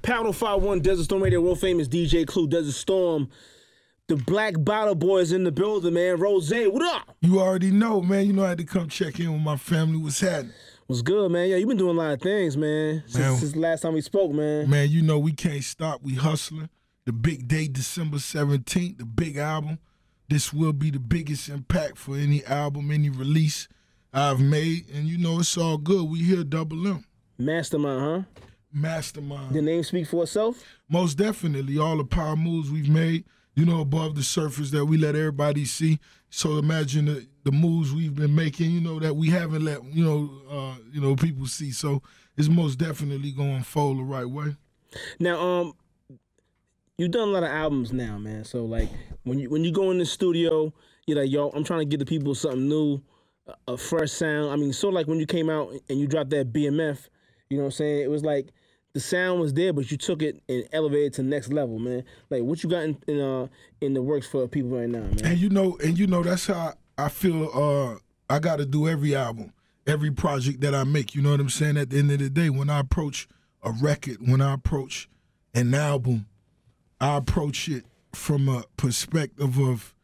Pound 51 Desert Storm Radio, world famous DJ Clue, Desert Storm. The Black Bottle Boys in the building, man. Rose, what up? You already know, man. You know I had to come check in with my family. What's happening? What's good, man? Yeah, you've been doing a lot of things, man. Since the last time we spoke, man. Man, you know we can't stop. We hustling. The big day, December 17th, the big album. This will be the biggest impact for any album, any release I've made. And you know it's all good. We here, Double M. Mastermind, huh? Mastermind. The name speak for itself? Most definitely. All the power moves we've made, you know, above the surface that we let everybody see. So imagine the moves we've been making, you know, that we haven't let, you know, people see. So it's most definitely going to unfold the right way. Now, you've done a lot of albums now, man. So like when you go in the studio, you're like, yo, I'm trying to give the people something new, a fresh sound. I mean, so like when you came out and you dropped that BMF, you know what I'm saying? It was like the sound was there, but you took it and elevated it to the next level, man. Like what you got in the works for people right now, man? And you know that's how I feel. I got to do every album, every project that I make. You know what I'm saying? At the end of the day, when I approach a record, when I approach an album, I approach it from a perspective of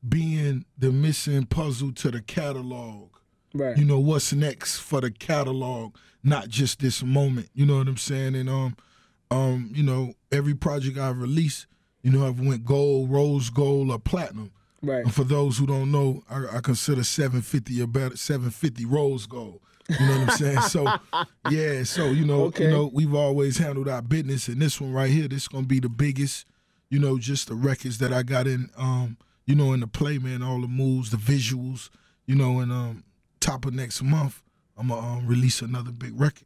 being the missing puzzle to the catalog. Right. You know, what's next for the catalog, not just this moment. You know what I'm saying? And you know, every project I've released, you know, I've went gold, rose gold, or platinum. Right. And for those who don't know, I consider 750 or better, 750 rose gold. You know what I'm saying? So yeah, so you know, we've always handled our business, and this one right here, this is gonna be the biggest, you know, just the records that I got in you know, in the play, man, all the moves, the visuals, you know, and top of next month, I'm gonna release another big record.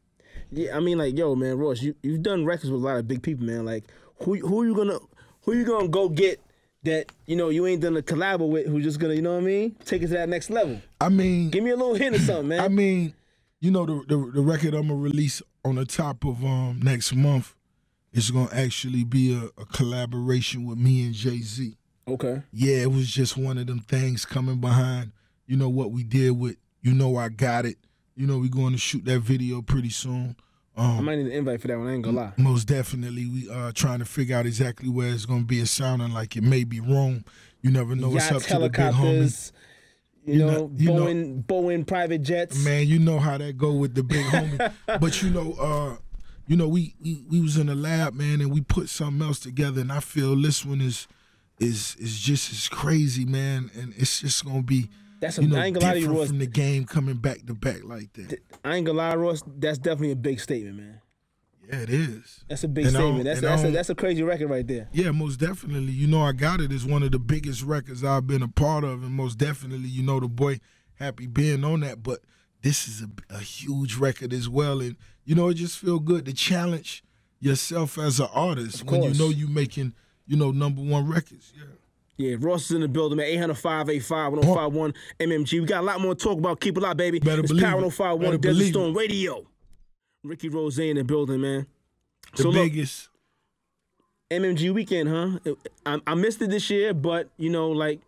Yeah, I mean, like, yo, man, Ross, you've done records with a lot of big people, man. Like, who you gonna go get that you know you ain't done a collab with? Who's just gonna, you know what I mean, take it to that next level? I mean, give me a little hint or something, man. I mean, you know, the record I'm gonna release on the top of next month is gonna actually be a collaboration with me and Jay-Z. Okay. Yeah, it was just one of them things coming behind, you know, what we did with You Know I Got It. You know, we're going to shoot that video pretty soon. I might need an invite for that one, I ain't gonna lie. Most definitely. We trying to figure out exactly where it's going to be. It's sounding like it may be wrong. You never know. Yachts, it's up to the big homie. You know, Boeing private jets. Man, you know how that go with the big homie. But, you know, we was in the lab, man, and we put something else together, and I feel this one is just as crazy, man, and it's just gonna be I ain't gonna lie to you, Ross, from the game coming back to back like that. I ain't gonna lie, Ross, that's definitely a big statement, man. Yeah, it is. That's a big statement. That's a crazy record right there. Yeah, most definitely. You Know I Got It is one of the biggest records I've been a part of, and most definitely, you know, the boy happy being on that. But this is a huge record as well, and you know, it just feel good to challenge yourself as an artist when you know you making, you know, #1 records. Yeah. Yeah, Ross is in the building, man. 800-585-1051 MMG. We got a lot more to talk about. Keep it locked, baby. Better believe Power 105.1 Desert Storm Radio. Ricky Rose in the building, man. The biggest. Look, MMG weekend, huh? I missed it this year, but, you know, like...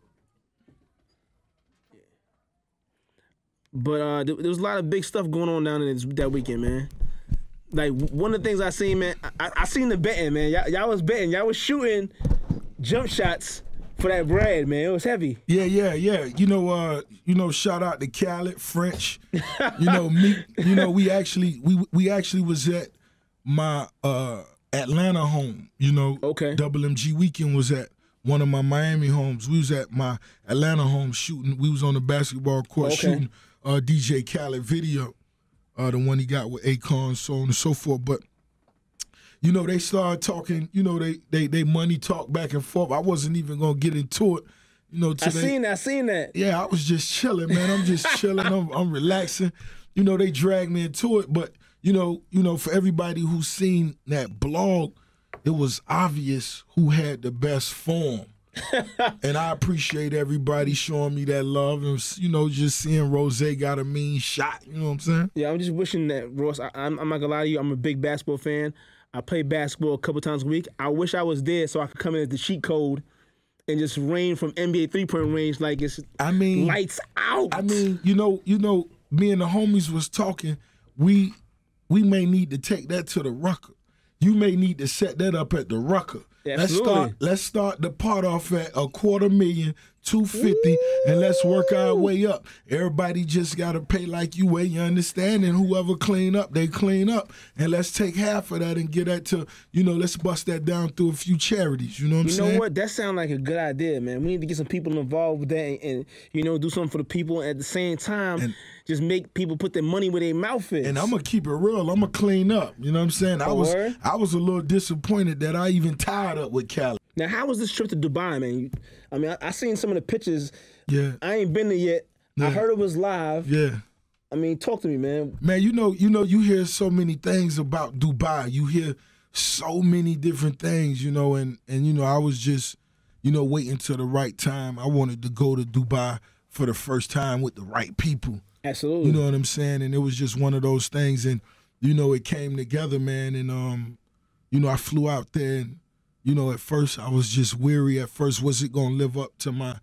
But there was a lot of big stuff going on down in that weekend, man. Like, one of the things I seen, man, I seen the betting, man. Y'all was betting. Y'all was shooting jump shots for that bread, man. It was heavy. Yeah. You know, shout out to Khaled, French. You know, me. You know, we actually was at my Atlanta home. You know, Double MG weekend was at one of my Miami homes. We was at my Atlanta home shooting. We was on the basketball court shooting DJ Khaled video, the one he got with Akon, so on and so forth. But you know, they started talking, you know, they money talk back and forth. I wasn't even gonna get into it, you know, today. I seen that. Yeah, I was just chilling, man. I'm just chilling, I'm relaxing. You know, they dragged me into it, but you know, for everybody who's seen that blog, it was obvious who had the best form. And I appreciate everybody showing me that love and, you know, just seeing Rose got a mean shot, you know what I'm saying? Yeah, I'm just wishing that, Ross, I'm not gonna lie to you, I'm a big basketball fan. I play basketball a couple times a week. I wish I was there so I could come in at the cheat code and just rain from NBA three-point range like it's lights out. I mean, you know, me and the homies was talking, we may need to take that to the Rucker. you may need to set that up at the Rucker. Absolutely. Let's start the part off at $250,000, $250,000, and let's work our way up. Everybody just gotta pay like you weigh, you understand? And whoever clean up, they clean up. And let's take half of that and get that to, let's bust that down through a few charities. You know what I'm saying? You know what? That sounds like a good idea, man. We need to get some people involved with that and do something for the people. And at the same time, just make people put their money where their mouth is. And I'm gonna keep it real. I'm gonna clean up. You know what I'm saying? I was a little disappointed that I even tied up with Cali. Now, how was this trip to Dubai, man? I seen some of the pictures. Yeah. I ain't been there yet. Yeah. I heard it was live. Yeah. Talk to me, man. Man, you hear so many things about Dubai. You hear so many different things, and I was just, waiting till the right time. I wanted to go to Dubai for the first time with the right people. Absolutely. You know what I'm saying? And it was just one of those things, and it came together, man. And I flew out there, and at first I was just weary. At first, was it gonna live up to my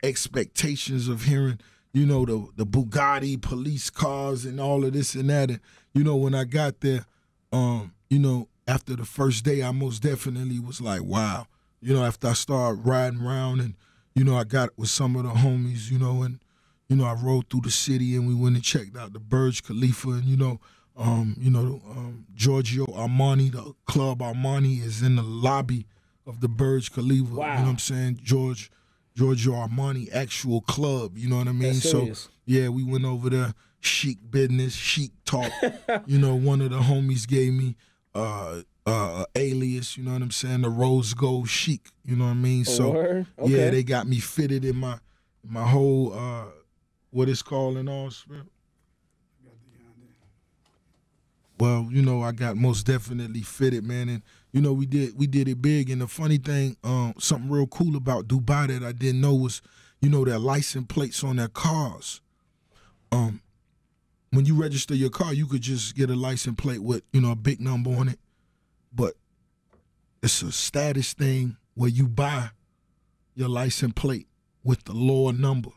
expectations of hearing, the Bugatti police cars and all of this and that? And when I got there, after the first day, I most definitely was like, wow. After I started riding around, and I got with some of the homies, and I rode through the city, and we went and checked out the Burj Khalifa, and Giorgio Armani, the Club Armani, is in the lobby of the Burj Khalifa. Wow. You know what I'm saying? Giorgio Armani actual club. You know what I mean? So yeah, we went over there. Chic business, chic talk. One of the homies gave me alias. You know what I'm saying? The Rose Gold Chic. You know what I mean? So okay. Yeah, they got me fitted in my whole what it's called and all. Well, I got most definitely fitted, man, and we did it big. And the funny thing, something real cool about Dubai that I didn't know was, their license plates on their cars. When you register your car, you could just get a license plate with, a big number on it, but it's a status thing where you buy your license plate with the lower number.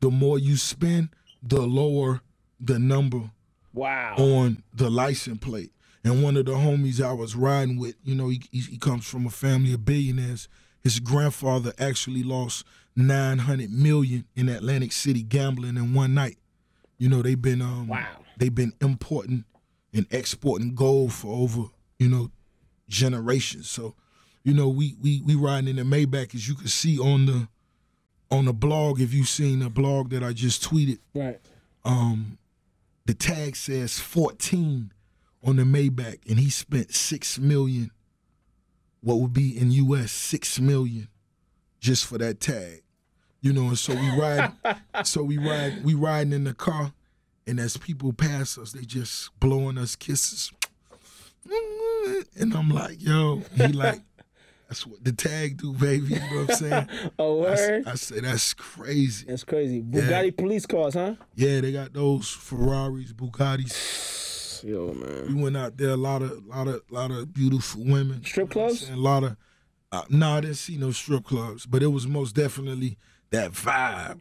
The more you spend, the lower the number. Wow. On the license plate. And one of the homies I was riding with, he comes from a family of billionaires. His grandfather actually lost $900 million in Atlantic City gambling in one night. They've been wow. They've been importing and exporting gold for over, generations. So, we riding in the Maybach, as you can see on the blog, if you've seen the blog that I just tweeted. Right. The tag says 14 on the Maybach, and he spent $6 million, what would be in US $6 million, just for that tag. And so we riding in the car, and as people pass us, they just blowing us kisses. And I'm like, yo, he like, that's what the tag do, baby. You know what I'm saying? Oh, word? I say, that's crazy. That's crazy. Bugatti police cars, huh? Yeah, they got those Ferraris, Bugattis. Yo, man. We went out there, a lot of beautiful women. Strip clubs? A lot of, I didn't see no strip clubs, but it was most definitely that vibe.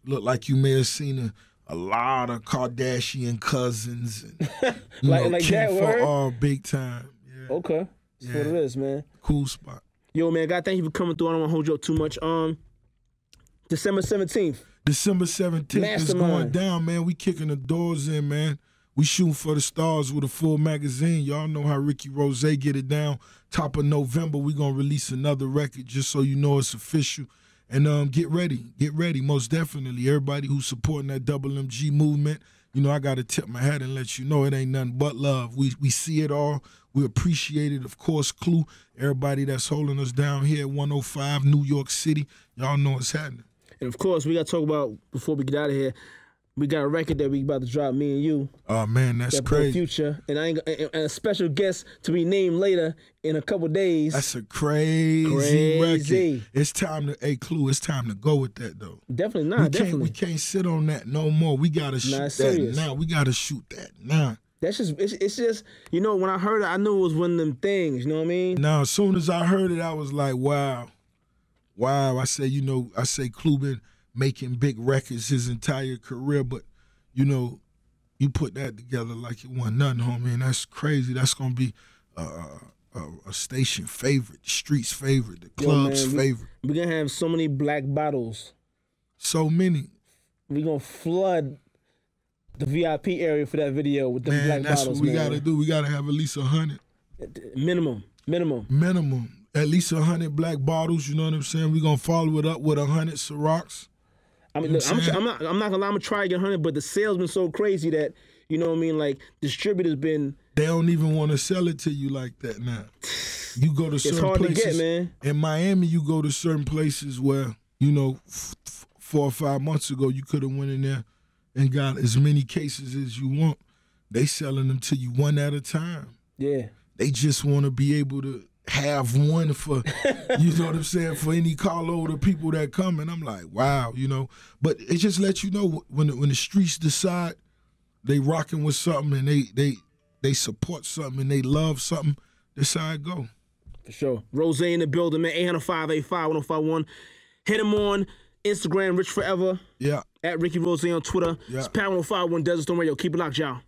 Looked like you may have seen a lot of Kardashian cousins. And, like that word? All big time. Yeah. Okay. That's what it is, man. Cool spot. Yo, man, God, thank you for coming through. I don't want to hold you up too much. December 17th. December 17th is going down, man. We kicking the doors in, man. We shooting for the stars with a full magazine. Y'all know how Ricky Rose get it down. Top of November, we going to release another record just so you know it's official. And get ready, most definitely. Everybody who's supporting that Double MG movement, I got to tip my hat and let you know it ain't nothing but love. We see it all. We appreciate it. Of course, Clue, everybody that's holding us down here at 105 New York City, y'all know what's happening. And of course, we got to talk about, before we get out of here, we got a record that we about to drop, me and you. Oh, man, that's crazy. Future. And and a special guest to be named later in a couple days. That's a crazy record. It's time to, Clue, it's time to go with that, though. Definitely not, We can't sit on that no more. We got to shoot that now. We got to shoot that now. That's just, it's just, when I heard it, I knew it was one of them things, you know what I mean? Now, as soon as I heard it, I was like, wow. I say Clue been making big records his entire career, but, you put that together like it wasn't nothing, homie, and that's crazy. That's going to be a station favorite, the streets favorite, the club's favorite. We're gonna have so many black bottles. So many. We're gonna flood the VIP area for that video with the black bottles. That's what we gotta do. We gotta have at least 100. Minimum. At least 100 black bottles. You know what I'm saying? We're gonna follow it up with 100 Cirocs. I mean, look, I'm not gonna lie. I'm gonna try to get 100, but the sales been so crazy that, you know what I mean. Like, distributors been. They don't even want to sell it to you like that now. You go to certain places. To get, man. In Miami, you go to certain places where, you know, 4 or 5 months ago, you could have went in there and got as many cases as you want. They selling them to you one at a time. Yeah. They just want to be able to have one for, you know what I'm saying, for any carload of people that come. And I'm like, wow, you know. But it just lets you know when the streets decide they rocking with something and they support something and they love something, that's how it go. For sure. Rose in the building, man. 800-585-1051. Hit him on Instagram, Rich Forever. Yeah. At Ricky Rose on Twitter. Yeah. It's Power 105.1 Desert Storm Radio. Keep it locked, y'all.